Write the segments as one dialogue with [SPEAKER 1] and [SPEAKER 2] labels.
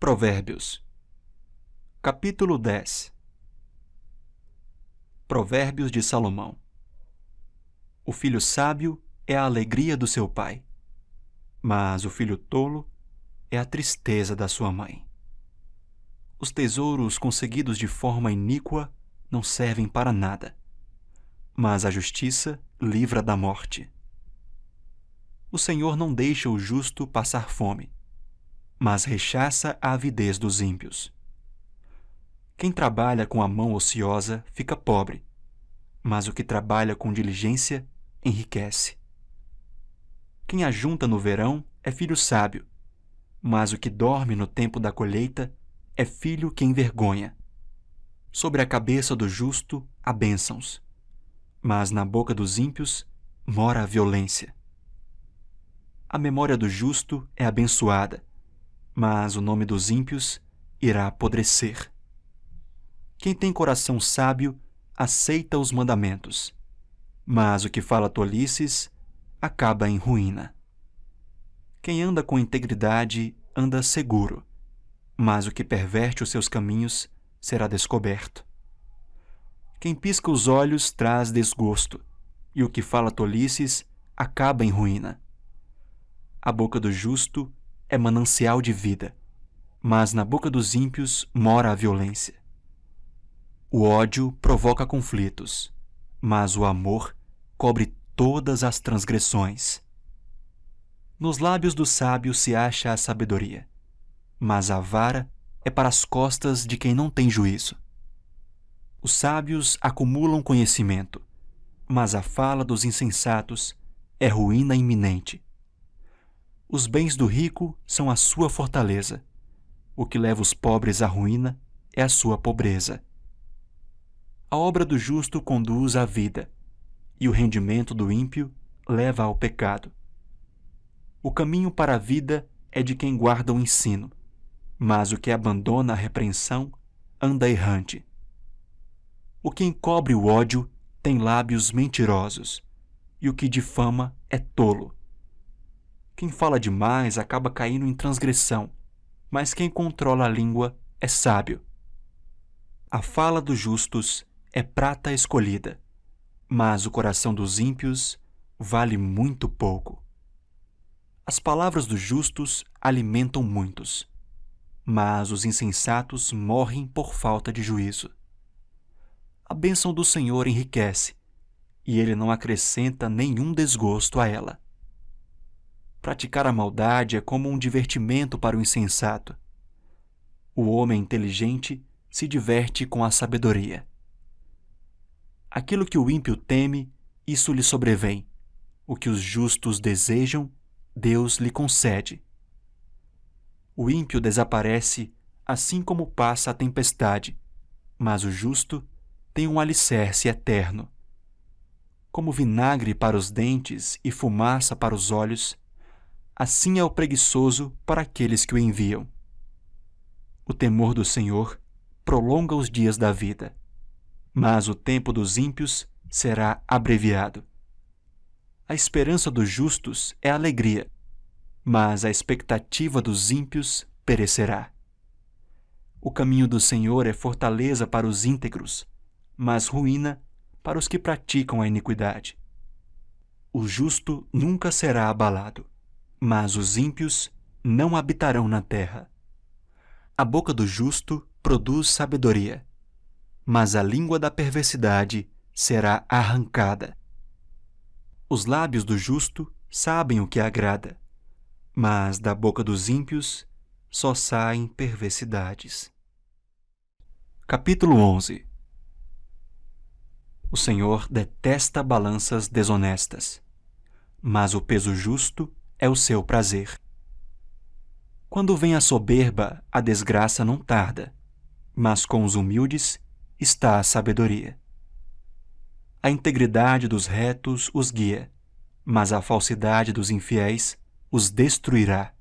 [SPEAKER 1] Provérbios, capítulo 10. Provérbios de Salomão. O filho sábio é a alegria do seu pai, mas o filho tolo é a tristeza da sua mãe. Os tesouros conseguidos de forma iníqua não servem para nada, mas a justiça livra da morte. O Senhor não deixa o justo passar fome, mas rechaça a avidez dos ímpios. Quem trabalha com a mão ociosa fica pobre, mas o que trabalha com diligência enriquece. Quem ajunta no verão é filho sábio, mas o que dorme no tempo da colheita é filho que envergonha. Sobre a cabeça do justo há bênçãos, mas na boca dos ímpios mora a violência. A memória do justo é abençoada, mas o nome dos ímpios irá apodrecer. Quem tem coração sábio aceita os mandamentos, mas o que fala tolices acaba em ruína. Quem anda com integridade anda seguro, mas o que perverte os seus caminhos será descoberto. Quem pisca os olhos traz desgosto, e o que fala tolices acaba em ruína. A boca do justo é manancial de vida, mas na boca dos ímpios mora a violência. O ódio provoca conflitos, mas o amor cobre todas as transgressões. Nos lábios do sábio se acha a sabedoria, mas a vara é para as costas de quem não tem juízo. Os sábios acumulam conhecimento, mas a fala dos insensatos é ruína iminente. Os bens do rico são a sua fortaleza. O que leva os pobres à ruína é a sua pobreza. A obra do justo conduz à vida, e o rendimento do ímpio leva ao pecado. O caminho para a vida é de quem guarda o ensino, mas o que abandona a repreensão anda errante. O que encobre o ódio tem lábios mentirosos, e o que difama é tolo. Quem fala demais acaba caindo em transgressão, mas quem controla a língua é sábio. A fala dos justos é prata escolhida, mas o coração dos ímpios vale muito pouco. As palavras dos justos alimentam muitos, mas os insensatos morrem por falta de juízo. A bênção do Senhor enriquece, e ele não acrescenta nenhum desgosto a ela. Praticar a maldade é como um divertimento para o insensato. O homem inteligente se diverte com a sabedoria. Aquilo que o ímpio teme, isso lhe sobrevém. O que os justos desejam, Deus lhe concede. O ímpio desaparece assim como passa a tempestade, mas o justo tem um alicerce eterno. Como vinagre para os dentes e fumaça para os olhos, assim é o preguiçoso para aqueles que o enviam. O temor do Senhor prolonga os dias da vida, mas o tempo dos ímpios será abreviado. A esperança dos justos é alegria, mas a expectativa dos ímpios perecerá. O caminho do Senhor é fortaleza para os íntegros, mas ruína para os que praticam a iniquidade. O justo nunca será abalado, mas os ímpios não habitarão na terra. A boca do justo produz sabedoria, mas a língua da perversidade será arrancada. Os lábios do justo sabem o que agrada, mas da boca dos ímpios só saem perversidades. Capítulo 11. O Senhor detesta balanças desonestas, mas o peso justo é o seu prazer. Quando vem a soberba, a desgraça não tarda, mas com os humildes está a sabedoria. A integridade dos retos os guia, mas a falsidade dos infiéis os destruirá.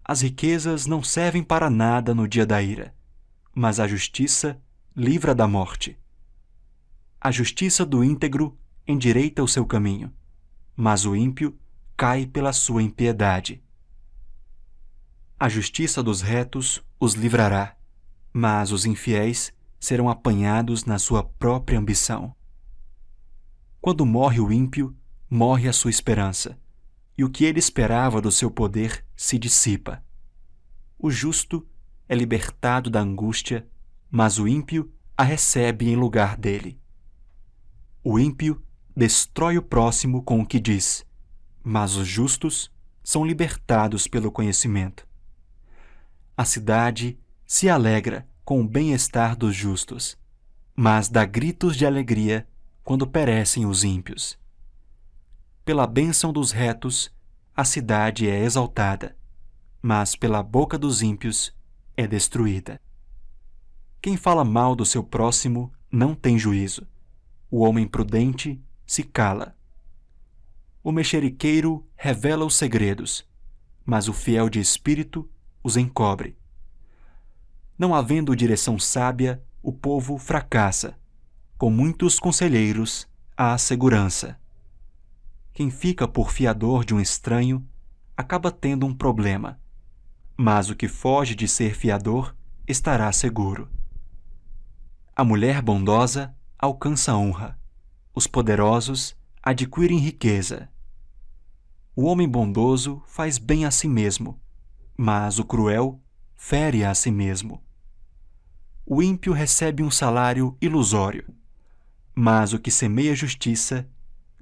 [SPEAKER 1] As riquezas não servem para nada no dia da ira, mas a justiça livra da morte. A justiça do íntegro endireita o seu caminho, mas o ímpio cai pela sua impiedade. A justiça dos retos os livrará, mas os infiéis serão apanhados na sua própria ambição. Quando morre o ímpio, morre a sua esperança, e o que ele esperava do seu poder se dissipa. O justo é libertado da angústia, mas o ímpio a recebe em lugar dele. O ímpio destrói o próximo com o que diz, mas os justos são libertados pelo conhecimento. A cidade se alegra com o bem-estar dos justos, mas dá gritos de alegria quando perecem os ímpios. Pela bênção dos retos, a cidade é exaltada, mas pela boca dos ímpios é destruída. Quem fala mal do seu próximo não tem juízo. O homem prudente se cala. O mexeriqueiro revela os segredos, mas o fiel de espírito os encobre. Não havendo direção sábia, o povo fracassa. Com muitos conselheiros, há segurança. Quem fica por fiador de um estranho acaba tendo um problema, mas o que foge de ser fiador estará seguro. A mulher bondosa alcança honra. Os poderosos adquirem riqueza. O homem bondoso faz bem a si mesmo, mas o cruel fere a si mesmo. O ímpio recebe um salário ilusório, mas o que semeia justiça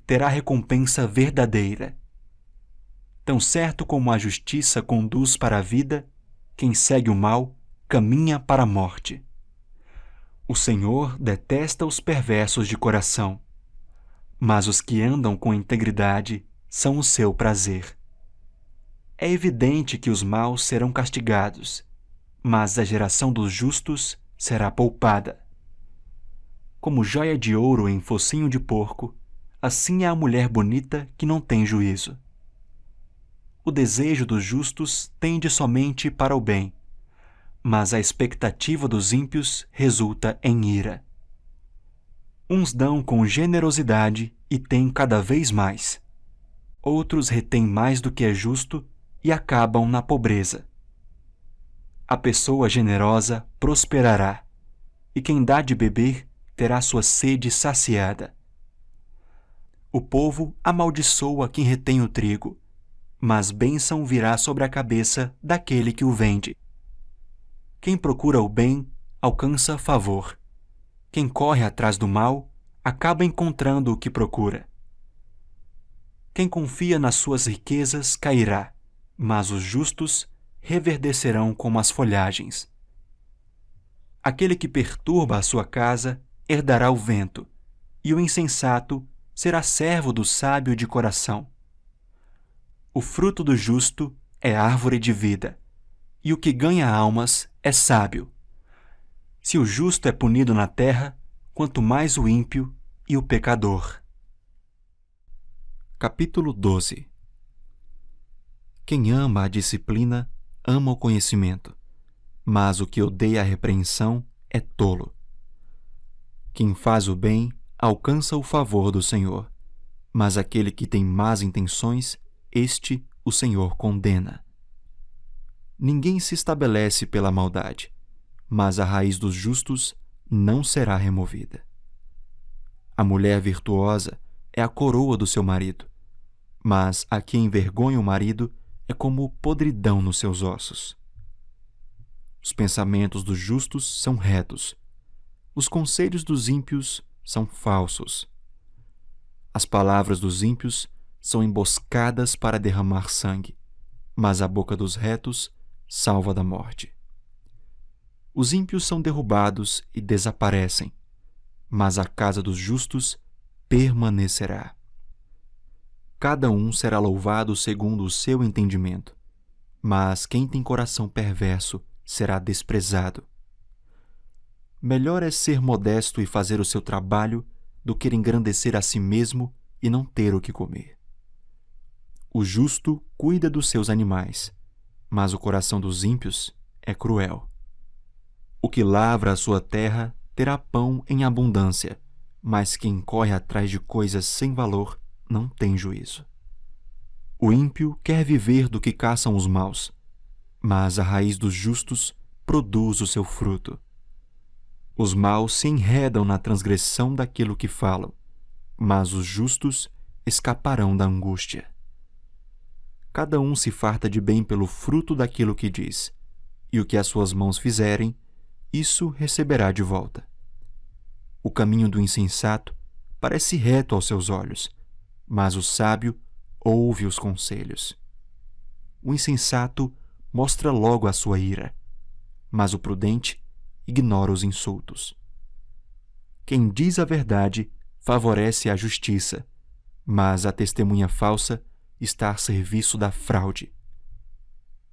[SPEAKER 1] terá recompensa verdadeira. Tão certo como a justiça conduz para a vida, quem segue o mal caminha para a morte. O Senhor detesta os perversos de coração, mas os que andam com integridade são o seu prazer. É evidente que os maus serão castigados, mas a geração dos justos será poupada. Como joia de ouro em focinho de porco, assim é a mulher bonita que não tem juízo. O desejo dos justos tende somente para o bem, mas a expectativa dos ímpios resulta em ira. Uns dão com generosidade e têm cada vez mais. Outros retêm mais do que é justo e acabam na pobreza. A pessoa generosa prosperará, e quem dá de beber terá sua sede saciada. O povo amaldiçoa quem retém o trigo, mas bênção virá sobre a cabeça daquele que o vende. Quem procura o bem alcança favor. Quem corre atrás do mal acaba encontrando o que procura. Quem confia nas suas riquezas cairá, mas os justos reverdecerão como as folhagens. Aquele que perturba a sua casa herdará o vento, e o insensato será servo do sábio de coração. O fruto do justo é árvore de vida, e o que ganha almas é sábio. Se o justo é punido na terra, quanto mais o ímpio e o pecador. Capítulo 12. Quem ama a disciplina, ama o conhecimento, mas o que odeia a repreensão é tolo. Quem faz o bem alcança o favor do Senhor, mas aquele que tem más intenções, este o Senhor condena. Ninguém se estabelece pela maldade, mas a raiz dos justos não será removida. A mulher virtuosa é a coroa do seu marido, mas a que envergonha o marido é como podridão nos seus ossos. Os pensamentos dos justos são retos, os conselhos dos ímpios são falsos. As palavras dos ímpios são emboscadas para derramar sangue, mas a boca dos retos salva da morte. Os ímpios são derrubados e desaparecem, mas a casa dos justos permanecerá. Cada um será louvado segundo o seu entendimento, mas quem tem coração perverso será desprezado. Melhor é ser modesto e fazer o seu trabalho do que engrandecer a si mesmo e não ter o que comer. O justo cuida dos seus animais, mas o coração dos ímpios é cruel. O que lavra a sua terra terá pão em abundância, mas quem corre atrás de coisas sem valor não tem juízo. O ímpio quer viver do que caçam os maus, mas a raiz dos justos produz o seu fruto. Os maus se enredam na transgressão daquilo que falam, mas os justos escaparão da angústia. Cada um se farta de bem pelo fruto daquilo que diz, e o que as suas mãos fizerem, isso receberá de volta. O caminho do insensato parece reto aos seus olhos, mas o sábio ouve os conselhos. O insensato mostra logo a sua ira, mas o prudente ignora os insultos. Quem diz a verdade favorece a justiça, mas a testemunha falsa está a serviço da fraude.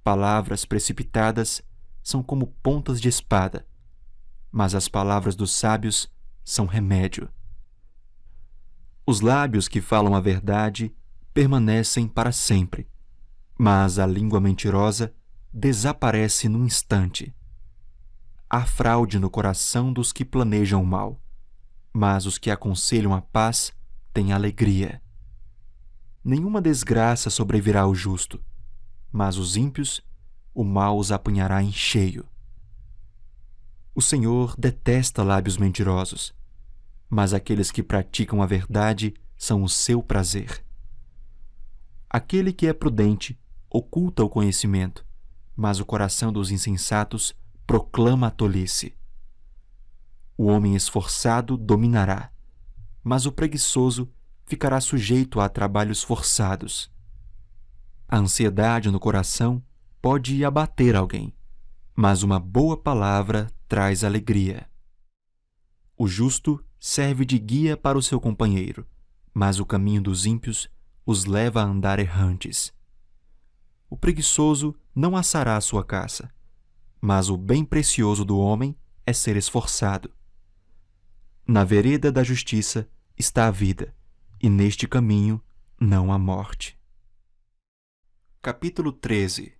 [SPEAKER 1] Palavras precipitadas são como pontas de espada, mas as palavras dos sábios são remédio. Os lábios que falam a verdade permanecem para sempre, mas a língua mentirosa desaparece num instante. Há fraude no coração dos que planejam o mal, mas os que aconselham a paz têm alegria. Nenhuma desgraça sobrevirá ao justo, mas os ímpios, o mal os apanhará em cheio. O Senhor detesta lábios mentirosos, mas aqueles que praticam a verdade são o seu prazer. Aquele que é prudente oculta o conhecimento, mas o coração dos insensatos proclama a tolice. O homem esforçado dominará, mas o preguiçoso ficará sujeito a trabalhos forçados. A ansiedade no coração pode abater alguém, mas uma boa palavra traz alegria. O justo serve de guia para o seu companheiro, mas o caminho dos ímpios os leva a andar errantes. O preguiçoso não assará a sua caça, mas o bem precioso do homem é ser esforçado. Na vereda da justiça está a vida, e neste caminho não há morte. Capítulo 13.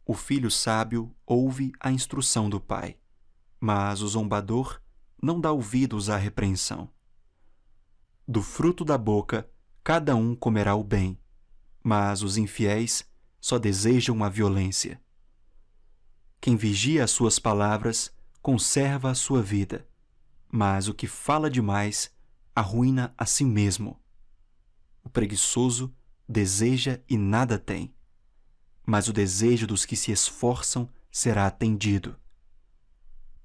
[SPEAKER 1] O filho sábio ouve a instrução do pai, mas o zombador não dá ouvidos à repreensão. Do fruto da boca cada um comerá o bem, mas os infiéis só desejam a violência. Quem vigia as suas palavras conserva a sua vida, mas o que fala demais arruína a si mesmo. O preguiçoso deseja e nada tem, mas o desejo dos que se esforçam será atendido.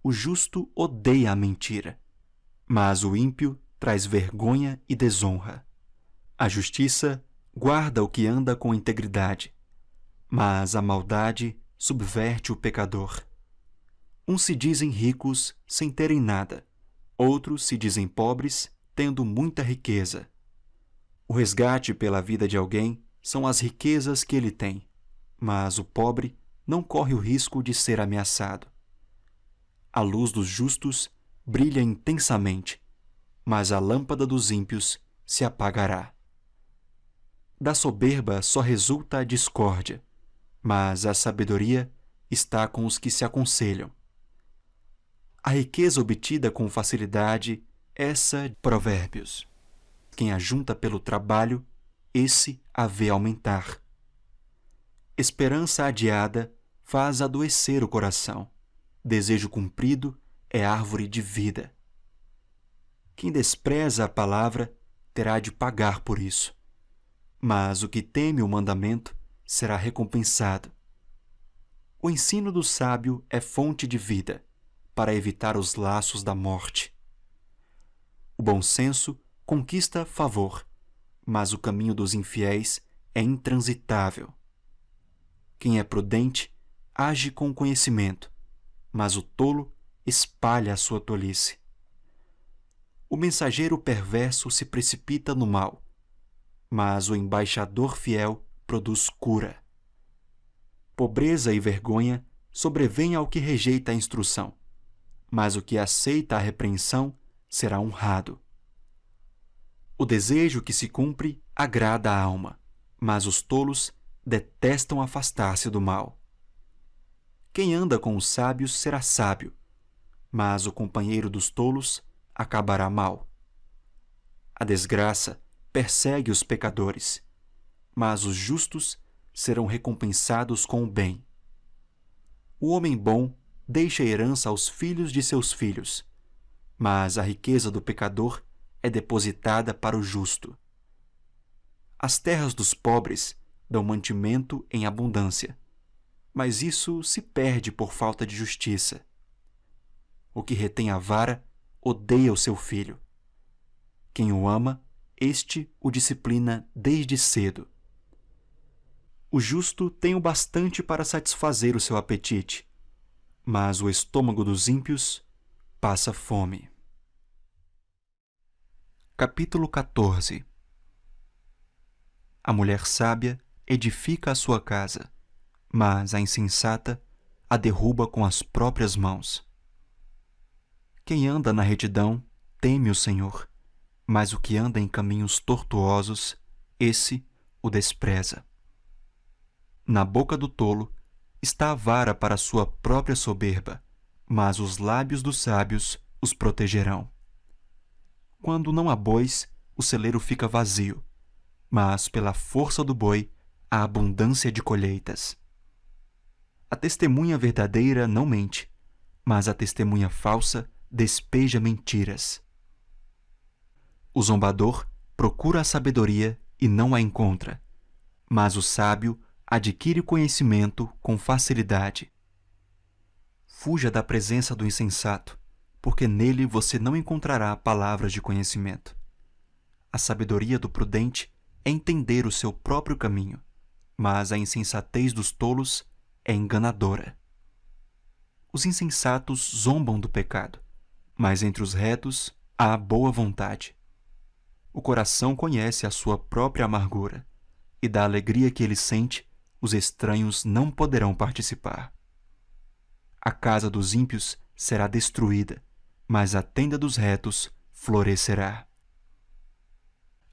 [SPEAKER 1] O justo odeia a mentira, mas o ímpio traz vergonha e desonra. A justiça guarda o que anda com integridade, mas a maldade subverte o pecador. Uns se dizem ricos sem terem nada, outros se dizem pobres tendo muita riqueza. O resgate pela vida de alguém são as riquezas que ele tem, mas o pobre não corre o risco de ser ameaçado. A luz dos justos brilha intensamente, mas a lâmpada dos ímpios se apagará. Da soberba só resulta a discórdia, mas a sabedoria está com os que se aconselham. A riqueza obtida com facilidade, essa Provérbios. Quem ajunta pelo trabalho, esse a vê aumentar. Esperança adiada faz adoecer o coração. Desejo cumprido é árvore de vida. Quem despreza a palavra terá de pagar por isso, mas o que teme o mandamento será recompensado. O ensino do sábio é fonte de vida, para evitar os laços da morte. O bom senso conquista favor, mas o caminho dos infiéis é intransitável. Quem é prudente age com conhecimento, mas o tolo espalha a sua tolice. O mensageiro perverso se precipita no mal, mas o embaixador fiel produz cura. Pobreza e vergonha sobrevêm ao que rejeita a instrução, mas o que aceita a repreensão será honrado. O desejo que se cumpre agrada a alma, mas os tolos detestam afastar-se do mal. Quem anda com os sábios será sábio, mas o companheiro dos tolos acabará mal. A desgraça persegue os pecadores, mas os justos serão recompensados com o bem. O homem bom deixa herança aos filhos de seus filhos, mas a riqueza do pecador é depositada para o justo. As terras dos pobres dão mantimento em abundância, mas isso se perde por falta de justiça. O que retém a vara odeia o seu filho. Quem o ama, este o disciplina desde cedo. O justo tem o bastante para satisfazer o seu apetite, mas o estômago dos ímpios passa fome. Capítulo 14. A mulher sábia edifica a sua casa, mas a insensata a derruba com as próprias mãos. Quem anda na retidão teme o Senhor, mas o que anda em caminhos tortuosos, esse o despreza. Na boca do tolo está a vara para sua própria soberba, mas os lábios dos sábios os protegerão. Quando não há bois, o celeiro fica vazio, mas pela força do boi há abundância de colheitas. A testemunha verdadeira não mente, mas a testemunha falsa despeja mentiras. O zombador procura a sabedoria e não a encontra, mas o sábio adquire conhecimento com facilidade. Fuja da presença do insensato, porque nele você não encontrará palavras de conhecimento. A sabedoria do prudente é entender o seu próprio caminho, mas a insensatez dos tolos é enganadora. Os insensatos zombam do pecado, mas entre os retos há boa vontade. O coração conhece a sua própria amargura, e da alegria que ele sente, os estranhos não poderão participar. A casa dos ímpios será destruída, mas a tenda dos retos florescerá.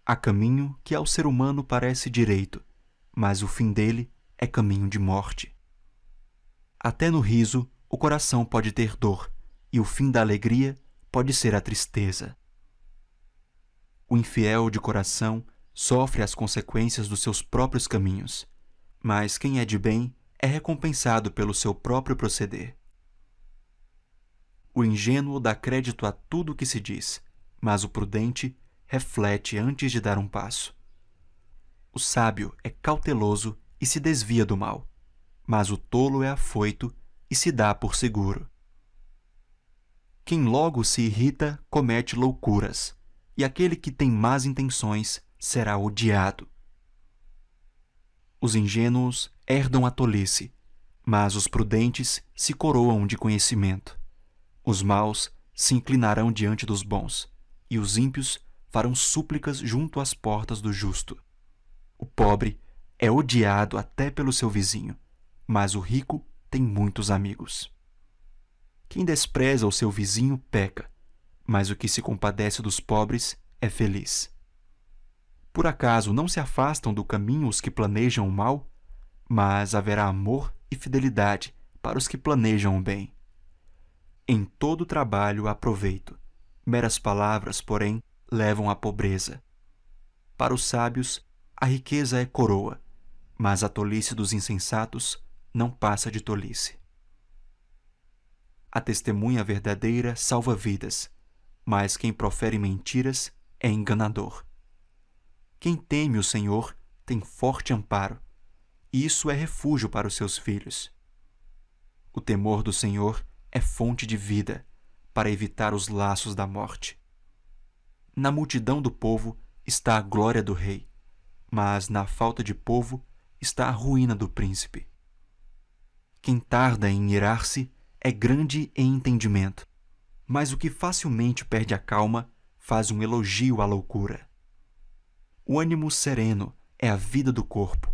[SPEAKER 1] Há caminho que ao ser humano parece direito, mas o fim dele é caminho de morte. Até no riso o coração pode ter dor, e o fim da alegria pode ser a tristeza. O infiel de coração sofre as consequências dos seus próprios caminhos, mas quem é de bem é recompensado pelo seu próprio proceder. O ingênuo dá crédito a tudo o que se diz, mas o prudente reflete antes de dar um passo. O sábio é cauteloso e se desvia do mal, mas o tolo é afoito e se dá por seguro. Quem logo se irrita comete loucuras, e aquele que tem más intenções será odiado. Os ingênuos herdam a tolice, mas os prudentes se coroam de conhecimento. Os maus se inclinarão diante dos bons, e os ímpios farão súplicas junto às portas do justo. O pobre é odiado até pelo seu vizinho, mas o rico tem muitos amigos. Quem despreza o seu vizinho peca, mas o que se compadece dos pobres é feliz. Por acaso não se afastam do caminho os que planejam o mal? Mas haverá amor e fidelidade para os que planejam o bem. Em todo trabalho há proveito. Meras palavras, porém, levam à pobreza. Para os sábios, a riqueza é coroa, mas a tolice dos insensatos não passa de tolice. A testemunha verdadeira salva vidas, mas quem profere mentiras é enganador. Quem teme o Senhor tem forte amparo, e isso é refúgio para os seus filhos. O temor do Senhor é fonte de vida, para evitar os laços da morte. Na multidão do povo está a glória do rei, mas na falta de povo está a ruína do príncipe. Quem tarda em irar-se é grande em entendimento, mas o que facilmente perde a calma faz um elogio à loucura. O ânimo sereno é a vida do corpo,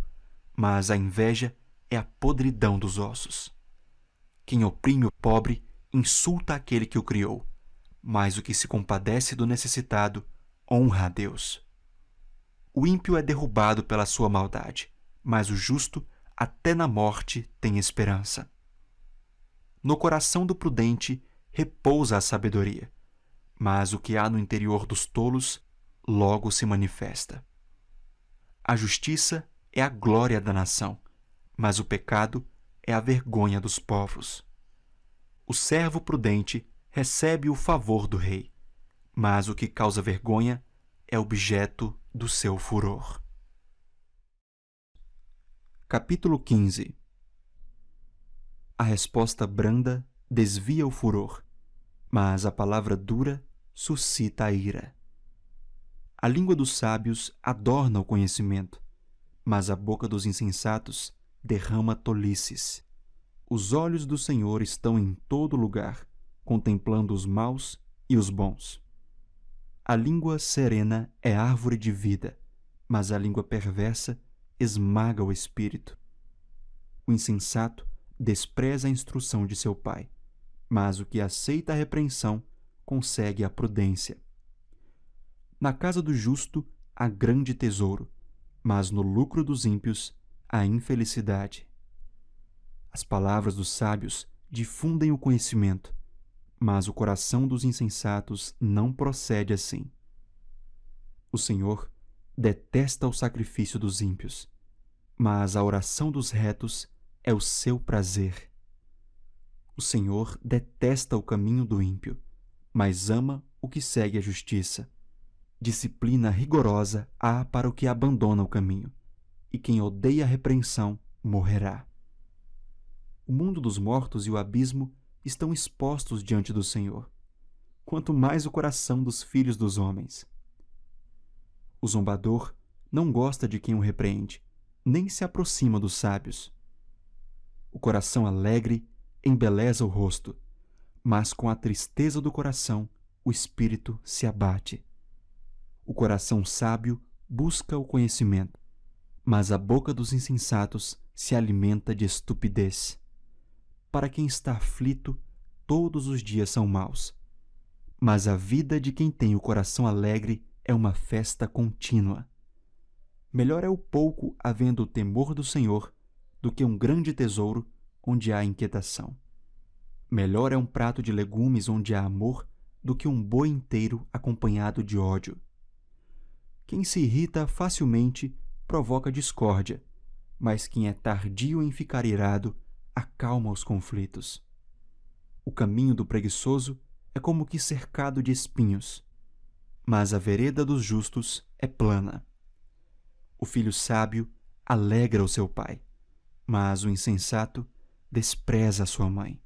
[SPEAKER 1] mas a inveja é a podridão dos ossos. Quem oprime o pobre insulta aquele que o criou, mas o que se compadece do necessitado honra a Deus. O ímpio é derrubado pela sua maldade, mas o justo até na morte tem esperança. No coração do prudente repousa a sabedoria, mas o que há no interior dos tolos logo se manifesta. A justiça é a glória da nação, mas o pecado é a vergonha dos povos. O servo prudente recebe o favor do rei, mas o que causa vergonha é objeto do seu furor. Capítulo 15. A resposta branda desvia o furor, mas a palavra dura suscita a ira. A língua dos sábios adorna o conhecimento, mas a boca dos insensatos derrama tolices. Os olhos do Senhor estão em todo lugar, contemplando os maus e os bons. A língua serena é árvore de vida, mas a língua perversa esmaga o espírito. O insensato despreza a instrução de seu pai, mas o que aceita a repreensão consegue a prudência. Na casa do justo há grande tesouro, mas no lucro dos ímpios há infelicidade. As palavras dos sábios difundem o conhecimento, mas o coração dos insensatos não procede assim. O Senhor detesta o sacrifício dos ímpios, mas a oração dos retos é o seu prazer. O Senhor detesta o caminho do ímpio, mas ama o que segue a justiça. Disciplina rigorosa há para o que abandona o caminho, e quem odeia a repreensão morrerá. O mundo dos mortos e o abismo estão expostos diante do Senhor, quanto mais o coração dos filhos dos homens. O zombador não gosta de quem o repreende, nem se aproxima dos sábios. O coração alegre embeleza o rosto, mas com a tristeza do coração o espírito se abate. O coração sábio busca o conhecimento, mas a boca dos insensatos se alimenta de estupidez. Para quem está aflito, todos os dias são maus, mas a vida de quem tem o coração alegre é uma festa contínua. Melhor é o pouco havendo o temor do Senhor do que um grande tesouro onde há inquietação. Melhor é um prato de legumes onde há amor do que um boi inteiro acompanhado de ódio. Quem se irrita facilmente provoca discórdia, mas quem é tardio em ficar irado acalma os conflitos. O caminho do preguiçoso é como que cercado de espinhos, mas a vereda dos justos é plana. O filho sábio alegra o seu pai, mas o insensato despreza a sua mãe.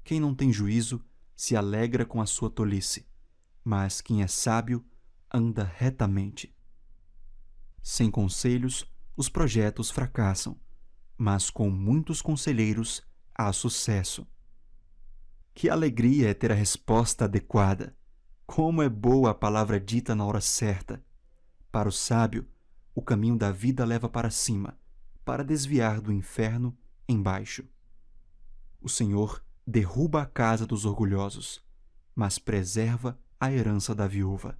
[SPEAKER 1] Quem não tem juízo se alegra com a sua tolice, mas quem é sábio anda retamente. Sem conselhos, os projetos fracassam, mas com muitos conselheiros há sucesso. Que alegria é ter a resposta adequada! Como é boa a palavra dita na hora certa! Para o sábio, o caminho da vida leva para cima, para desviar do inferno embaixo. O Senhor derruba a casa dos orgulhosos, mas preserva a herança da viúva.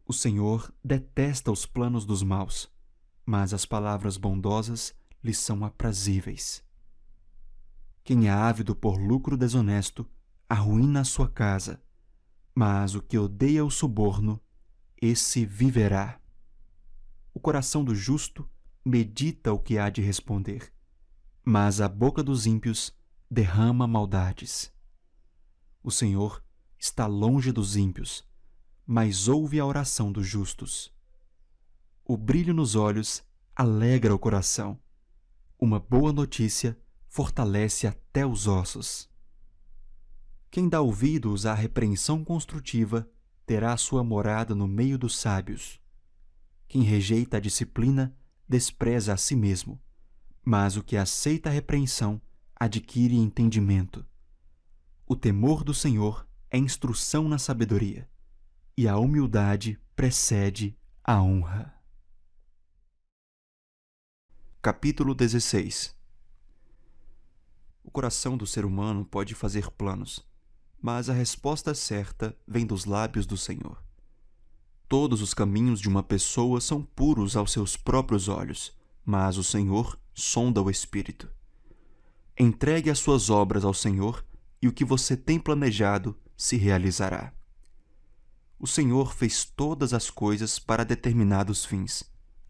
[SPEAKER 1] O Senhor detesta os planos dos maus, mas as palavras bondosas lhes são aprazíveis. Quem é ávido por lucro desonesto arruína a sua casa, mas o que odeia o suborno, esse viverá. O coração do justo medita o que há de responder, mas a boca dos ímpios derrama maldades. O Senhor está longe dos ímpios, mas ouve a oração dos justos. O brilho nos olhos alegra o coração. Uma boa notícia fortalece até os ossos. Quem dá ouvidos à repreensão construtiva terá sua morada no meio dos sábios. Quem rejeita a disciplina despreza a si mesmo, mas o que aceita a repreensão adquire entendimento. O temor do Senhor é instrução na sabedoria, e a humildade precede a honra. Capítulo 16. O coração do ser humano pode fazer planos, mas a resposta certa vem dos lábios do Senhor. Todos os caminhos de uma pessoa são puros aos seus próprios olhos, mas o Senhor sonda o espírito. Entregue as suas obras ao Senhor e o que você tem planejado se realizará. O Senhor fez todas as coisas para determinados fins.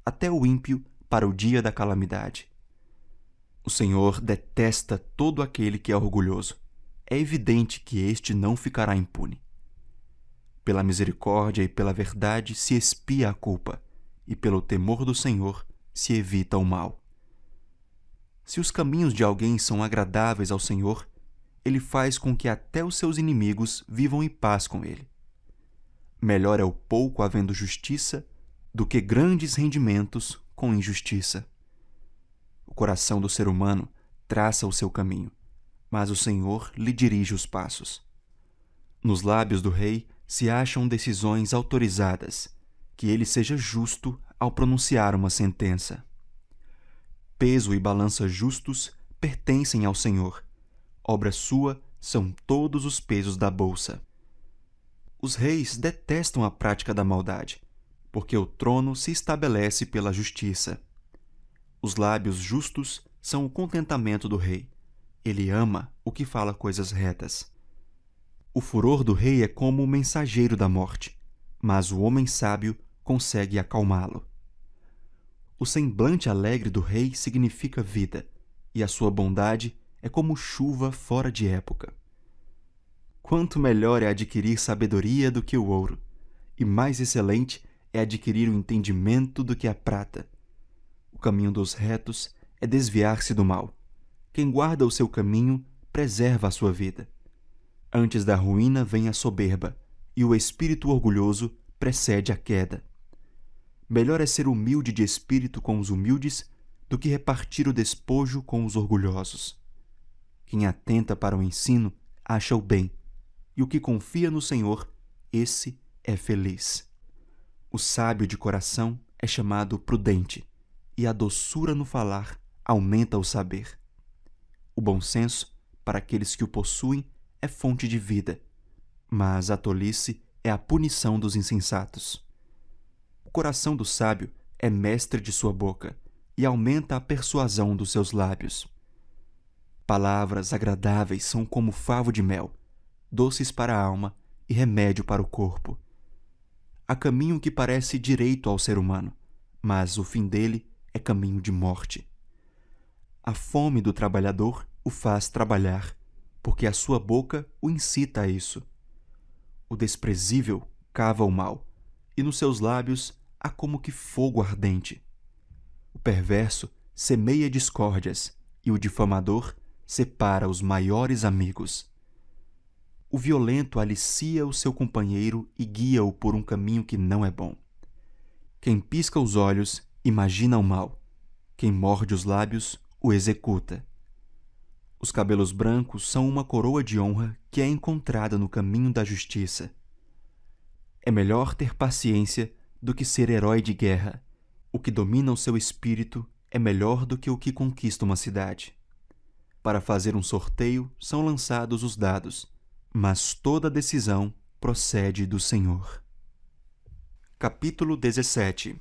[SPEAKER 1] até o ímpio para o dia da calamidade. O Senhor detesta todo aquele que é orgulhoso. É evidente que este não ficará impune. Pela misericórdia e pela verdade se expia a culpa, e pelo temor do Senhor se evita o mal. Se os caminhos de alguém são agradáveis ao Senhor, ele faz com que até os seus inimigos vivam em paz com ele. Melhor é o pouco havendo justiça do que grandes rendimentos com injustiça. O coração do ser humano traça o seu caminho, mas o Senhor lhe dirige os passos. Nos lábios do rei se acham decisões autorizadas, que ele seja justo ao pronunciar uma sentença. Peso e balança justos pertencem ao Senhor. Obra sua são todos os pesos da bolsa. Os reis detestam a prática da maldade, porque o trono se estabelece pela justiça. Os lábios justos são o contentamento do rei. Ele ama o que fala coisas retas. O furor do rei é como o mensageiro da morte, mas o homem sábio consegue acalmá-lo. O semblante alegre do rei significa vida, e a sua bondade é como chuva fora de época. Quanto melhor é adquirir sabedoria do que o ouro, e mais excelente é adquirir o entendimento do que a prata. O caminho dos retos é desviar-se do mal. Quem guarda o seu caminho preserva a sua vida. Antes da ruína vem a soberba, e o espírito orgulhoso precede a queda. Melhor é ser humilde de espírito com os humildes do que repartir o despojo com os orgulhosos. Quem atenta para o ensino acha o bem, e o que confia no Senhor, esse é feliz. O sábio de coração é chamado prudente, e a doçura no falar aumenta o saber. O bom senso, para aqueles que o possuem, é fonte de vida, mas a tolice é a punição dos insensatos. O coração do sábio é mestre de sua boca e aumenta a persuasão dos seus lábios. Palavras agradáveis são como favo de mel, doces para a alma e remédio para o corpo. Há caminho que parece direito ao ser humano, mas o fim dele é caminho de morte. A fome do trabalhador o faz trabalhar, porque a sua boca o incita a isso. O desprezível cava o mal, e nos seus lábios há como que fogo ardente. O perverso semeia discórdias, e o difamador separa os maiores amigos. O violento alicia o seu companheiro e guia-o por um caminho que não é bom. Quem pisca os olhos imagina o mal. Quem morde os lábios o executa. Os cabelos brancos são uma coroa de honra que é encontrada no caminho da justiça. É melhor ter paciência do que ser herói de guerra. O que domina o seu espírito é melhor do que o que conquista uma cidade. Para fazer um sorteio são lançados os dados, mas toda decisão procede do Senhor. Capítulo 17.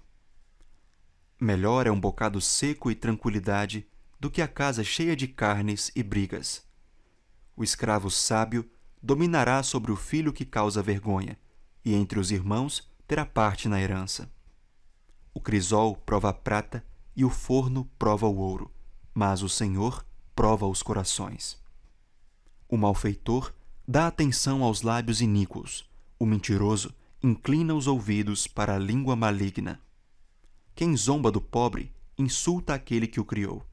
[SPEAKER 1] Melhor é um bocado seco e tranquilidade do que a casa cheia de carnes e brigas. O escravo sábio dominará sobre o filho que causa vergonha, e entre os irmãos terá parte na herança. O crisol prova a prata e o forno prova o ouro, mas o Senhor prova os corações. O malfeitor dá atenção aos lábios iníquos, o mentiroso inclina os ouvidos para a língua maligna. Quem zomba do pobre insulta aquele que o criou.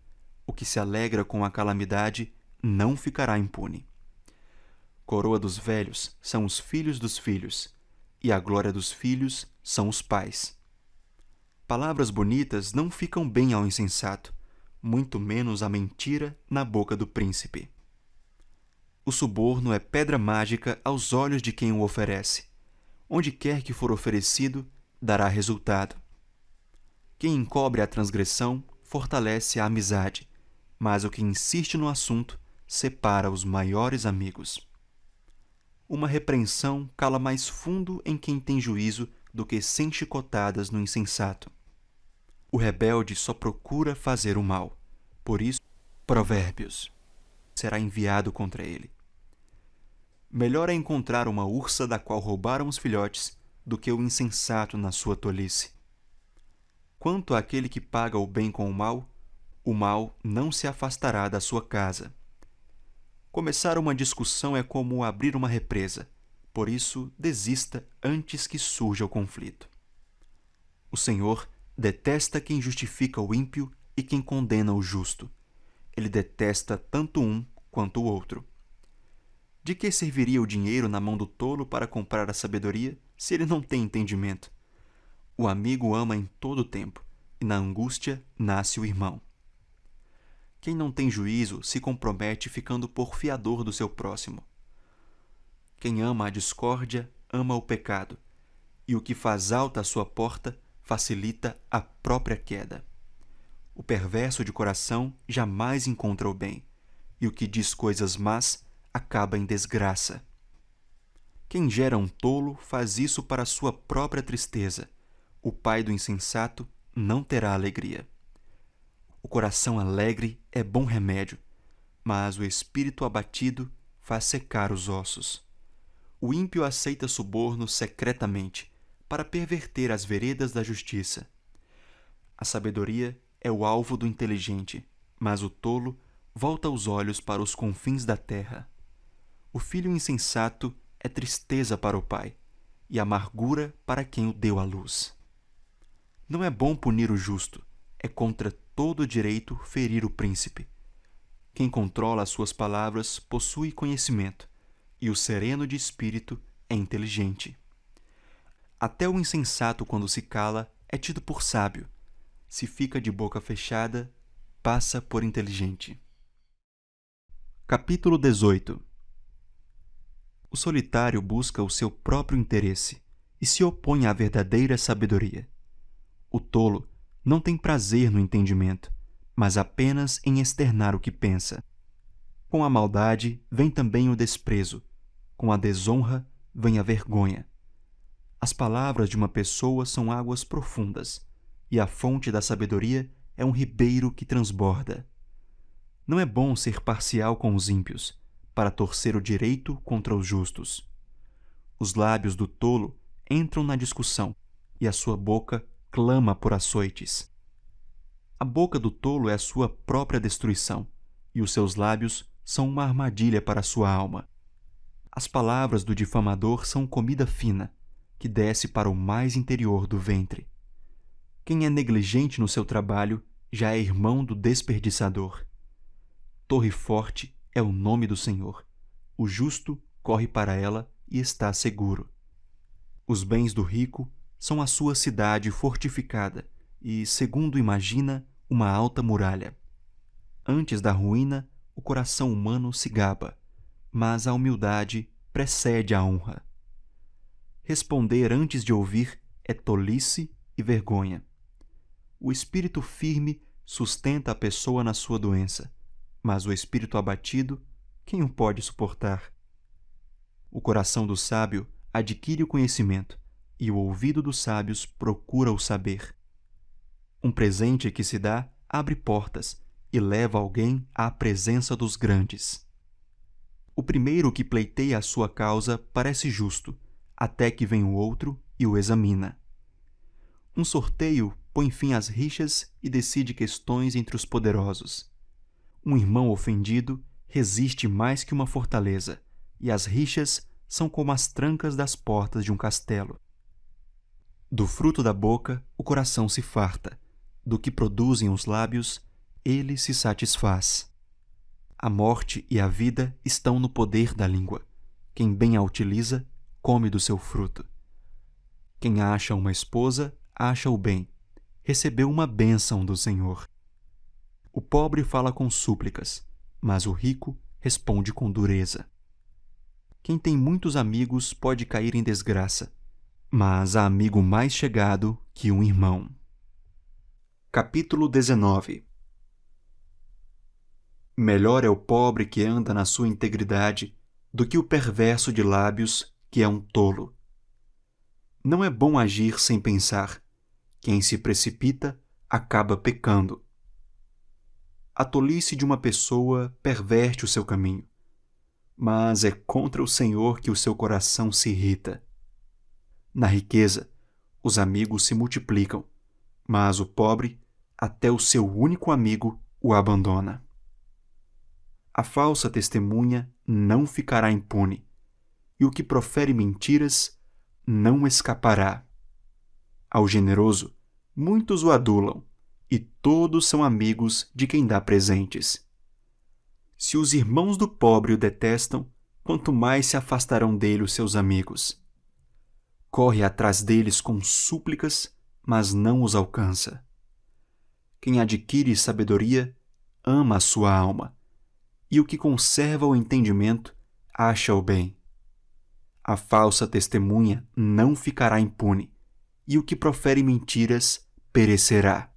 [SPEAKER 1] O que se alegra com a calamidade não ficará impune. Coroa dos velhos são os filhos dos filhos, e a glória dos filhos são os pais. Palavras bonitas não ficam bem ao insensato, muito menos a mentira na boca do príncipe. O suborno é pedra mágica aos olhos de quem o oferece. Onde quer que for oferecido, dará resultado. Quem encobre a transgressão fortalece a amizade, mas o que insiste no assunto separa os maiores amigos. Uma repreensão cala mais fundo em quem tem juízo do que 100 chicotadas no insensato. O rebelde só procura fazer o mal. Por isso, Provérbios será enviado contra ele. Melhor é encontrar uma ursa da qual roubaram os filhotes do que o insensato na sua tolice. Quanto àquele que paga o bem com o mal não se afastará da sua casa. Começar uma discussão é como abrir uma represa, por isso desista antes que surja o conflito. O Senhor detesta quem justifica o ímpio e quem condena o justo. Ele detesta tanto um quanto o outro. De que serviria o dinheiro na mão do tolo para comprar a sabedoria, se ele não tem entendimento? O amigo ama em todo o tempo, e na angústia nasce o irmão. Quem não tem juízo se compromete ficando por fiador do seu próximo. Quem ama a discórdia, ama o pecado, e o que faz alta a sua porta facilita a própria queda. O perverso de coração jamais encontra o bem, e o que diz coisas más acaba em desgraça. Quem gera um tolo faz isso para sua própria tristeza. O pai do insensato não terá alegria. O coração alegre é bom remédio, mas o espírito abatido faz secar os ossos. O ímpio aceita suborno secretamente, para perverter as veredas da justiça. A sabedoria é o alvo do inteligente, mas o tolo volta os olhos para os confins da terra. O filho insensato é tristeza para o pai, e amargura para quem o deu à luz. Não é bom punir o justo, é contra todo direito ferir o príncipe. Quem controla as suas palavras possui conhecimento, e o sereno de espírito é inteligente. Até o insensato, quando se cala, é tido por sábio. Se fica de boca fechada, passa por inteligente. Capítulo 18. O solitário busca o seu próprio interesse e se opõe à verdadeira sabedoria. O tolo não tem prazer no entendimento, mas apenas em externar o que pensa. Com a maldade vem também o desprezo, com a desonra vem a vergonha. As palavras de uma pessoa são águas profundas, e a fonte da sabedoria é um ribeiro que transborda. Não é bom ser parcial com os ímpios, para torcer o direito contra os justos. Os lábios do tolo entram na discussão, e a sua boca clama por açoites. A boca do tolo é a sua própria destruição, e os seus lábios são uma armadilha para a sua alma. As palavras do difamador são comida fina, que desce para o mais interior do ventre. Quem é negligente no seu trabalho já é irmão do desperdiçador. Torre forte é o nome do Senhor. O justo corre para ela e está seguro. Os bens do rico são a sua cidade fortificada e, segundo imagina, uma alta muralha. Antes da ruína, o coração humano se gaba, mas a humildade precede a honra. Responder antes de ouvir é tolice e vergonha. O espírito firme sustenta a pessoa na sua doença, mas o espírito abatido, quem o pode suportar? O coração do sábio adquire o conhecimento, e o ouvido dos sábios procura o saber. Um presente que se dá abre portas e leva alguém à presença dos grandes. O primeiro que pleiteia a sua causa parece justo, até que vem o outro e o examina. Um sorteio põe fim às rixas e decide questões entre os poderosos. Um irmão ofendido resiste mais que uma fortaleza, e as rixas são como as trancas das portas de um castelo. Do fruto da boca o coração se farta, do que produzem os lábios ele se satisfaz. A morte e a vida estão no poder da língua. Quem bem a utiliza, come do seu fruto. Quem acha uma esposa, acha o bem. Recebeu uma bênção do Senhor. O pobre fala com súplicas, mas o rico responde com dureza. Quem tem muitos amigos pode cair em desgraça, mas há amigo mais chegado que um irmão. Capítulo 19. Melhor é o pobre que anda na sua integridade do que o perverso de lábios, que é um tolo. Não é bom agir sem pensar. Quem se precipita acaba pecando. A tolice de uma pessoa perverte o seu caminho, mas é contra o Senhor que o seu coração se irrita. Na riqueza, os amigos se multiplicam, mas o pobre, até o seu único amigo, o abandona. A falsa testemunha não ficará impune, e o que profere mentiras não escapará. Ao generoso, muitos o adulam, e todos são amigos de quem dá presentes. Se os irmãos do pobre o detestam, quanto mais se afastarão dele os seus amigos. Corre atrás deles com súplicas, mas não os alcança. Quem adquire sabedoria ama a sua alma, e o que conserva o entendimento acha o bem. A falsa testemunha não ficará impune, e o que profere mentiras perecerá.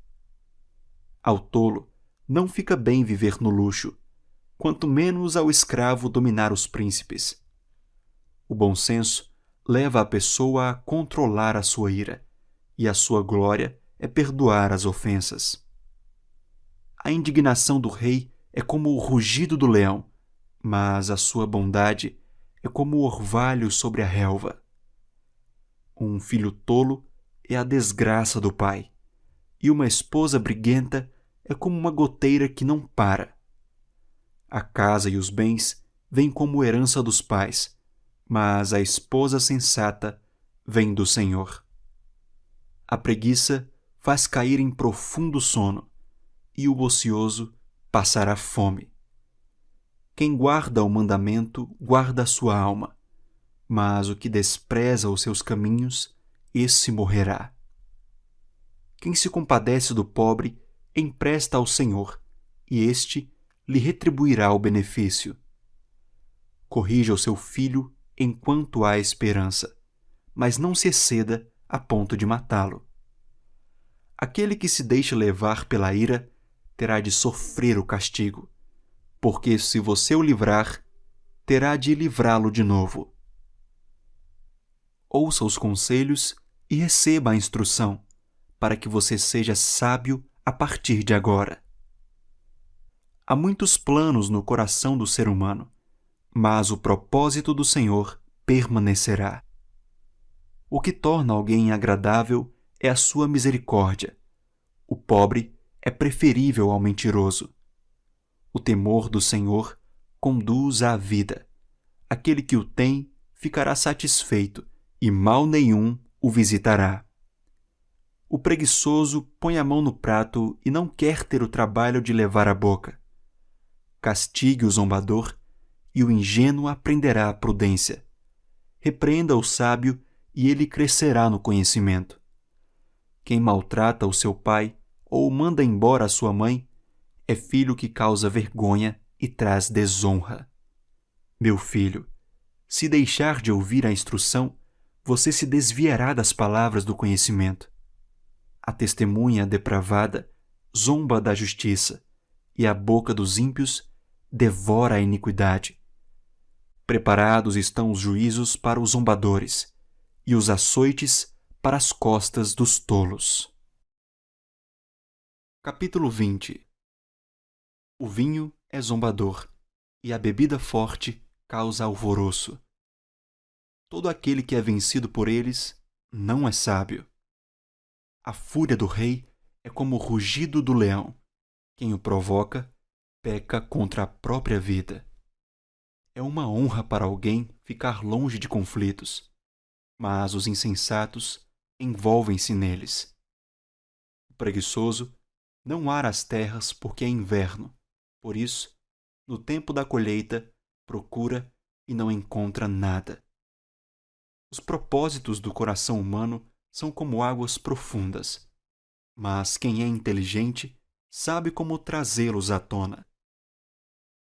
[SPEAKER 1] Ao tolo não fica bem viver no luxo, quanto menos ao escravo dominar os príncipes. O bom senso leva a pessoa a controlar a sua ira, e a sua glória é perdoar as ofensas. A indignação do rei é como o rugido do leão, mas a sua bondade é como o orvalho sobre a relva. Um filho tolo é a desgraça do pai, e uma esposa briguenta é como uma goteira que não para. A casa e os bens vêm como herança dos pais, mas a esposa sensata vem do Senhor. A preguiça faz cair em profundo sono, e o ocioso passará fome. Quem guarda o mandamento guarda a sua alma, mas o que despreza os seus caminhos, esse morrerá. Quem se compadece do pobre empresta ao Senhor, e este lhe retribuirá o benefício. Corrija o seu filho enquanto há esperança, mas não se exceda a ponto de matá-lo. Aquele que se deixa levar pela ira terá de sofrer o castigo, porque se você o livrar, terá de livrá-lo de novo. Ouça os conselhos e receba a instrução, para que você seja sábio a partir de agora. Há muitos planos no coração do ser humano, mas o propósito do Senhor permanecerá. O que torna alguém agradável é a sua misericórdia. O pobre é preferível ao mentiroso. O temor do Senhor conduz à vida. Aquele que o tem ficará satisfeito, e mal nenhum o visitará. O preguiçoso põe a mão no prato e não quer ter o trabalho de levar à boca. Castigue o zombador, e o ingênuo aprenderá a prudência. Repreenda o sábio, e ele crescerá no conhecimento. Quem maltrata o seu pai ou manda embora a sua mãe é filho que causa vergonha e traz desonra. Meu filho, se deixar de ouvir a instrução, você se desviará das palavras do conhecimento. A testemunha depravada zomba da justiça, e a boca dos ímpios devora a iniquidade. Preparados estão os juízos para os zombadores, e os açoites para as costas dos tolos. Capítulo 20. O vinho é zombador, e a bebida forte causa alvoroço. Todo aquele que é vencido por eles não é sábio. A fúria do rei é como o rugido do leão. Quem o provoca peca contra a própria vida. É uma honra para alguém ficar longe de conflitos, mas os insensatos envolvem-se neles. O preguiçoso não ara as terras porque é inverno. Por isso, no tempo da colheita, procura e não encontra nada. Os propósitos do coração humano são como águas profundas, mas quem é inteligente sabe como trazê-los à tona.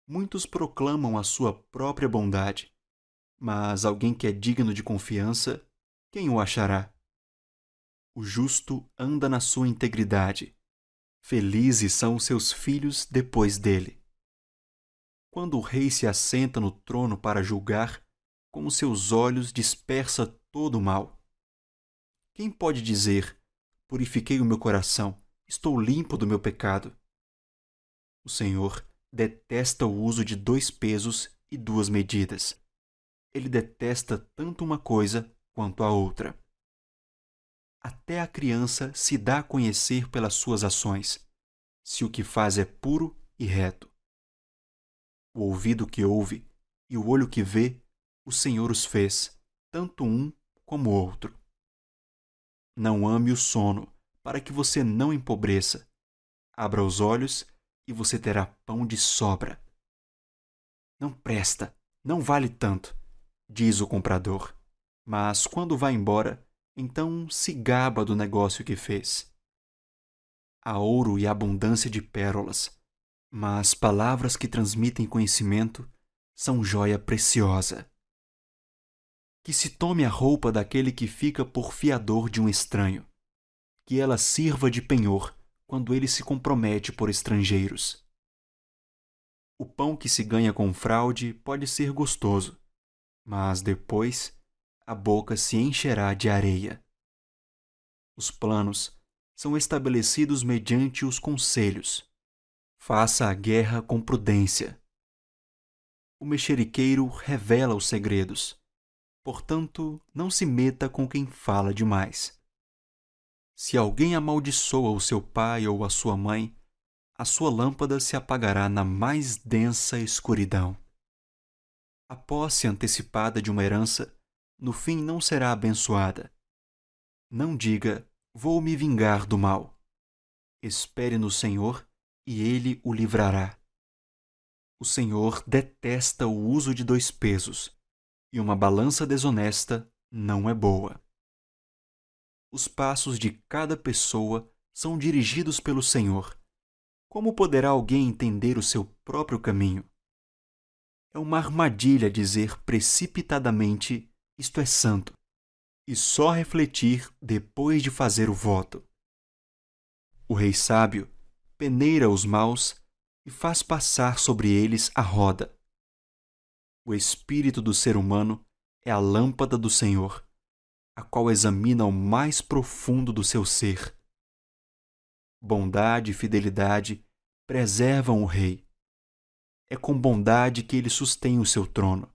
[SPEAKER 1] Muitos proclamam a sua própria bondade, mas alguém que é digno de confiança, quem o achará? O justo anda na sua integridade. Felizes são os seus filhos depois dele. Quando o rei se assenta no trono para julgar, com os seus olhos dispersa todo o mal. Quem pode dizer, purifiquei o meu coração, estou limpo do meu pecado? O Senhor detesta o uso de 2 pesos e 2 medidas. Ele detesta tanto uma coisa quanto a outra. Até a criança se dá a conhecer pelas suas ações, se o que faz é puro e reto. O ouvido que ouve e o olho que vê, o Senhor os fez, tanto um como o outro. Não ame o sono, para que você não empobreça. Abra os olhos e você terá pão de sobra. Não presta, não vale tanto, diz o comprador. Mas quando vai embora, então se gaba do negócio que fez. Há ouro e abundância de pérolas, mas palavras que transmitem conhecimento são joia preciosa. Que se tome a roupa daquele que fica por fiador de um estranho, que ela sirva de penhor quando ele se compromete por estrangeiros. O pão que se ganha com fraude pode ser gostoso, mas depois a boca se encherá de areia. Os planos são estabelecidos mediante os conselhos. Faça a guerra com prudência. O mexeriqueiro revela os segredos. Portanto, não se meta com quem fala demais. Se alguém amaldiçoa o seu pai ou a sua mãe, a sua lâmpada se apagará na mais densa escuridão. A posse antecipada de uma herança, no fim não será abençoada. Não diga, vou me vingar do mal. Espere no Senhor e Ele o livrará. O Senhor detesta o uso de 2 pesos, e uma balança desonesta não é boa. Os passos de cada pessoa são dirigidos pelo Senhor. Como poderá alguém entender o seu próprio caminho? É uma armadilha dizer precipitadamente: isto é santo, e só refletir depois de fazer o voto. O rei sábio peneira os maus e faz passar sobre eles a roda. O espírito do ser humano é a lâmpada do Senhor, a qual examina o mais profundo do seu ser. Bondade e fidelidade preservam o rei. É com bondade que ele sustém o seu trono.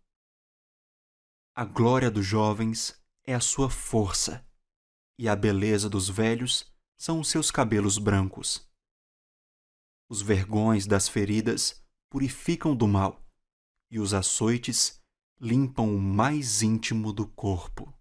[SPEAKER 1] A glória dos jovens é a sua força, e a beleza dos velhos são os seus cabelos brancos. Os vergões das feridas purificam do mal, e os açoites limpam o mais íntimo do corpo.